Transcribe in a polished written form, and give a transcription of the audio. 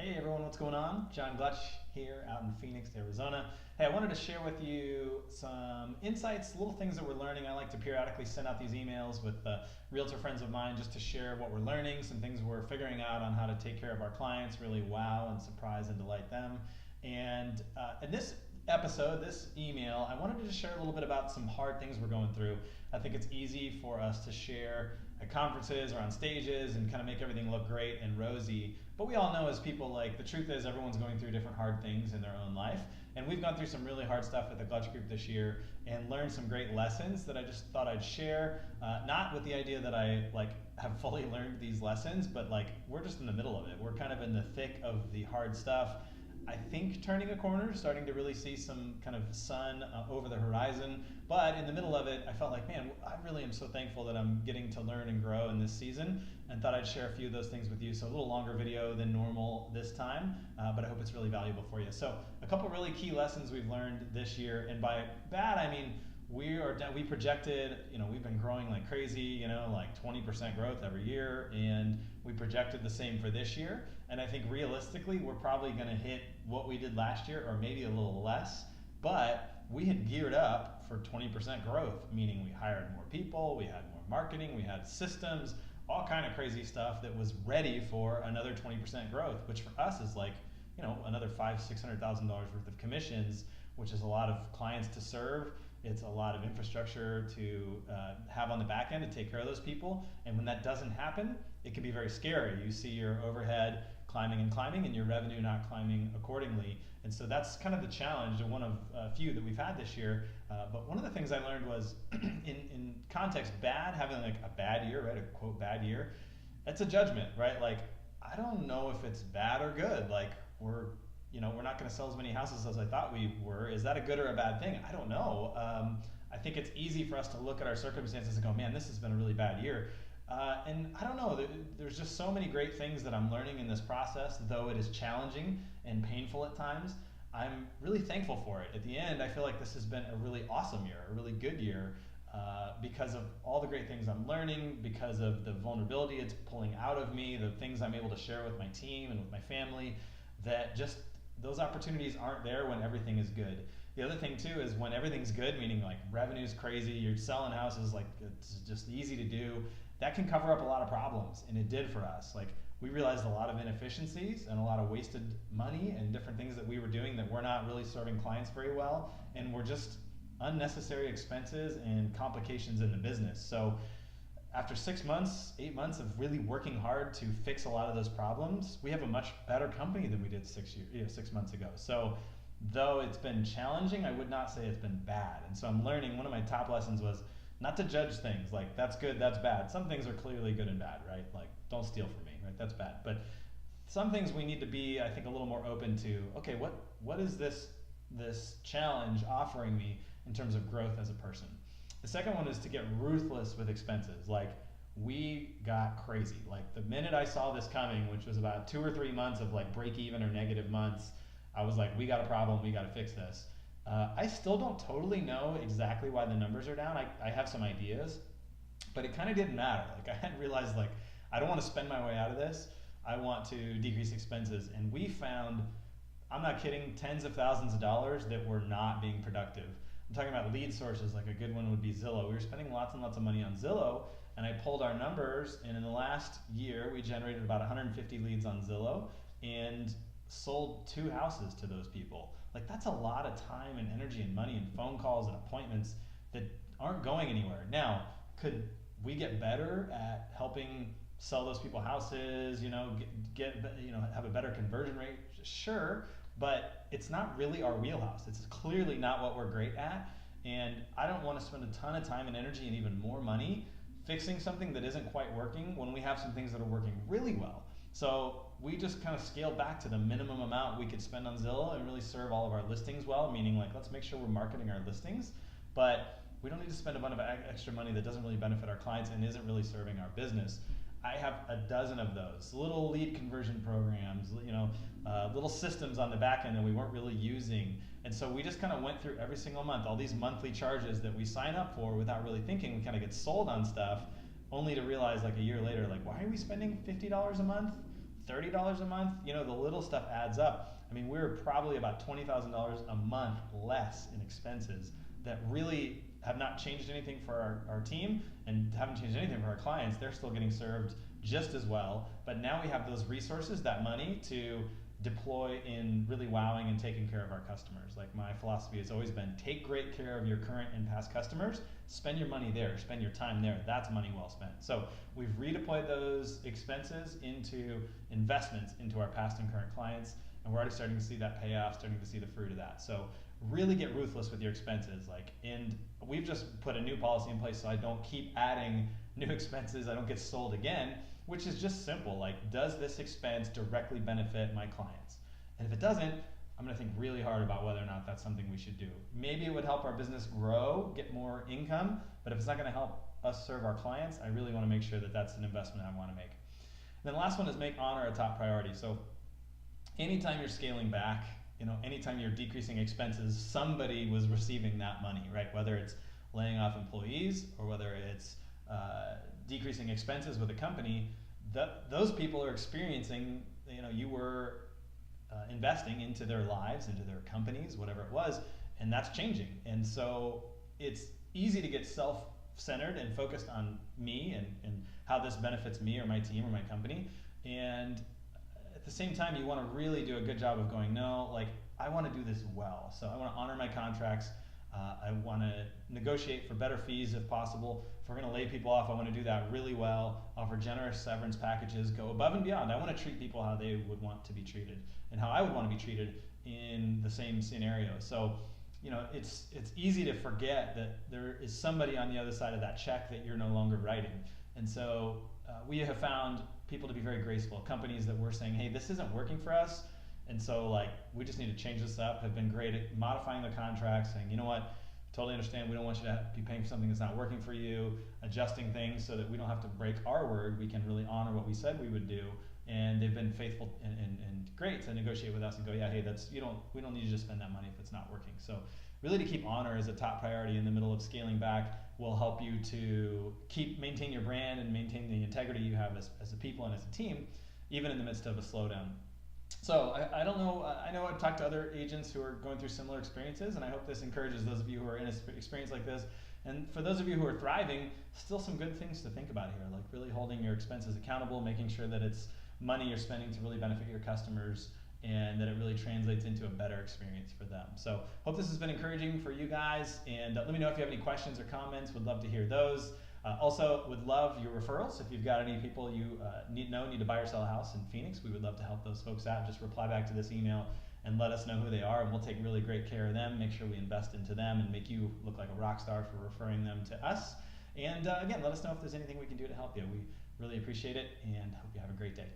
Hey everyone, what's going on? John Glutch here out in Phoenix, Arizona. Hey, I wanted to share with you some insights, little things that we're learning. I like to periodically send out these emails with realtor friends of mine just to share what we're learning, some things we're figuring out on how to take care of our clients, really wow and surprise and delight them. And in this episode, this email, I wanted to just share a little bit about some hard things we're going through. I think it's easy for us to share at conferences or on stages and kind of make everything look great and rosy. But we all know as people, like, the truth is everyone's going through different hard things in their own life. And we've gone through some really hard stuff with the Glutch Group this year and learned some great lessons that I just thought I'd share. Not with the idea that I have fully learned these lessons, but we're just in the middle of it. We're kind of in the thick of the hard stuff. I think turning a corner, starting to really see some kind of sun over the horizon. But in the middle of it, I felt like, man, I really am so thankful that I'm getting to learn and grow in this season, and thought I'd share a few of those things with you. So a little longer video than normal this time, but I hope it's really valuable for you. So a couple really key lessons we've learned this year, and by bad, I mean, we projected, we've been growing like crazy, like 20% growth every year, and we projected the same for this year. And I think realistically, we're probably going to hit what we did last year, or maybe a little less. But we had geared up for 20% growth, meaning we hired more people, we had more marketing, we had systems, all kind of crazy stuff that was ready for another 20% growth, which for us is like, another $500,000-$600,000 worth of commissions, which is a lot of clients to serve. It's a lot of infrastructure to have on the back end to take care of those people. And when that doesn't happen, it can be very scary. You see your overhead climbing and climbing and your revenue not climbing accordingly. And so that's kind of the challenge, and one of a few that we've had this year. But one of the things I learned was in context, having like a bad year, right? A quote bad year, that's a judgment, right? Like, I don't know if it's bad or good. Like, we're not going to sell as many houses as I thought we were. Is that a good or a bad thing? I don't know. I think it's easy for us to look at our circumstances and go, man, this has been a really bad year. And I don't know, there's just so many great things that I'm learning in this process, though it is challenging and painful at times. I'm really thankful for it. At the end, I feel like this has been a really awesome year, a really good year, because of all the great things I'm learning, because of the vulnerability it's pulling out of me, the things I'm able to share with my team and with my family, that just those opportunities aren't there when everything is good. The other thing too is when everything's good, meaning like revenue's crazy, you're selling houses, like it's just easy to do, that can cover up a lot of problems, and it did for us. Like, we realized a lot of inefficiencies and a lot of wasted money and different things that we were doing that were not really serving clients very well, and were just unnecessary expenses and complications in the business. So after 6 months, 8 months of really working hard to fix a lot of those problems, we have a much better company than we did 6 months ago. So though it's been challenging, I would not say it's been bad. And so I'm learning, one of my top lessons was not to judge things like that's good, that's bad. Some things are clearly good and bad, right? Like, don't steal from me, right? That's bad. But some things we need to be, I think, a little more open to, okay, what is this challenge offering me in terms of growth as a person? The second one is to get ruthless with expenses. Like, we got crazy. Like, the minute I saw this coming, which was about 2 or 3 months of like break even or negative months, I was like, we got a problem, we got to fix this. I still don't totally know exactly why the numbers are down. I have some ideas, but it kind of didn't matter. Like, I hadn't realized, like, I don't want to spend my way out of this. I want to decrease expenses. And we found, I'm not kidding, tens of thousands of dollars that were not being productive. I'm talking about lead sources, like a good one would be Zillow. We were spending lots and lots of money on Zillow, and I pulled our numbers, and in the last year, we generated about 150 leads on Zillow and sold 2 houses to those people. Like, that's a lot of time and energy and money and phone calls and appointments that aren't going anywhere. Now, could we get better at helping sell those people houses, have a better conversion rate? Sure, but it's not really our wheelhouse. It's clearly not what we're great at, and I don't want to spend a ton of time and energy and even more money fixing something that isn't quite working when we have some things that are working really well. So we just kind of scaled back to the minimum amount we could spend on Zillow and really serve all of our listings well, meaning, like, let's make sure we're marketing our listings, but we don't need to spend a bunch of extra money that doesn't really benefit our clients and isn't really serving our business. I have a dozen of those little lead conversion programs, little systems on the back end that we weren't really using. And so we just kind of went through every single month, all these monthly charges that we sign up for without really thinking. We kind of get sold on stuff only to realize, like, a year later, like, why are we spending $50 a month? $30 a month, you know, the little stuff adds up. I mean, we're probably about $20,000 a month less in expenses that really have not changed anything for our team and haven't changed anything for our clients. They're still getting served just as well, but now we have those resources, that money to deploy in really wowing and taking care of our customers. Like, my philosophy has always been, take great care of your current and past customers, spend your money there, spend your time there. That's money well spent. So we've redeployed those expenses into investments into our past and current clients, and we're already starting to see that pay off, starting to see the fruit of that. So really get ruthless with your expenses. And we've just put a new policy in place so I don't keep adding new expenses, I don't get sold again, which is just simple. Like, does this expense directly benefit my clients? And if it doesn't, I'm gonna think really hard about whether or not that's something we should do. Maybe it would help our business grow, get more income, but if it's not gonna help us serve our clients, I really wanna make sure that that's an investment I wanna make. And then the last one is make honor a top priority. So anytime you're scaling back, anytime you're decreasing expenses, somebody was receiving that money, right? Whether it's laying off employees or whether it's decreasing expenses with a company, those people are experiencing, you were investing into their lives, into their companies, whatever it was, and that's changing. And so it's easy to get self-centered and focused on me and how this benefits me or my team or my company. And at the same time, you want to really do a good job of going, no, like, I want to do this well. So I want to honor my contracts. I want to negotiate for better fees if possible. If we're going to lay people off, I want to do that really well, offer generous severance packages, go above and beyond. I want to treat people how they would want to be treated and how I would want to be treated in the same scenario. So, it's easy to forget that there is somebody on the other side of that check that you're no longer writing. And so we have found people to be very graceful. Companies that we're saying, hey, this isn't working for us, and so we just need to change this up, have been great at modifying the contract, saying, you know what, totally understand, we don't want you to be paying for something that's not working for you, adjusting things so that we don't have to break our word, we can really honor what we said we would do. And they've been faithful and great to negotiate with us and go, yeah, hey, we don't need you to spend that money if it's not working. So really, to keep honor as a top priority in the middle of scaling back will help you to maintain your brand and maintain the integrity you have as a people and as a team, even in the midst of a slowdown. So I don't know, I know I've talked to other agents who are going through similar experiences, and I hope this encourages those of you who are in an experience like this. And for those of you who are thriving, still some good things to think about here, like really holding your expenses accountable, making sure that it's money you're spending to really benefit your customers, and that it really translates into a better experience for them. So hope this has been encouraging for you guys, and let me know if you have any questions or comments. Would love to hear those. Also, would love your referrals. If you've got any people you need to buy or sell a house in Phoenix, we would love to help those folks out. Just reply back to this email and let us know who they are, and we'll take really great care of them, make sure we invest into them, and make you look like a rock star for referring them to us. And again, let us know if there's anything we can do to help you. We really appreciate it, and hope you have a great day.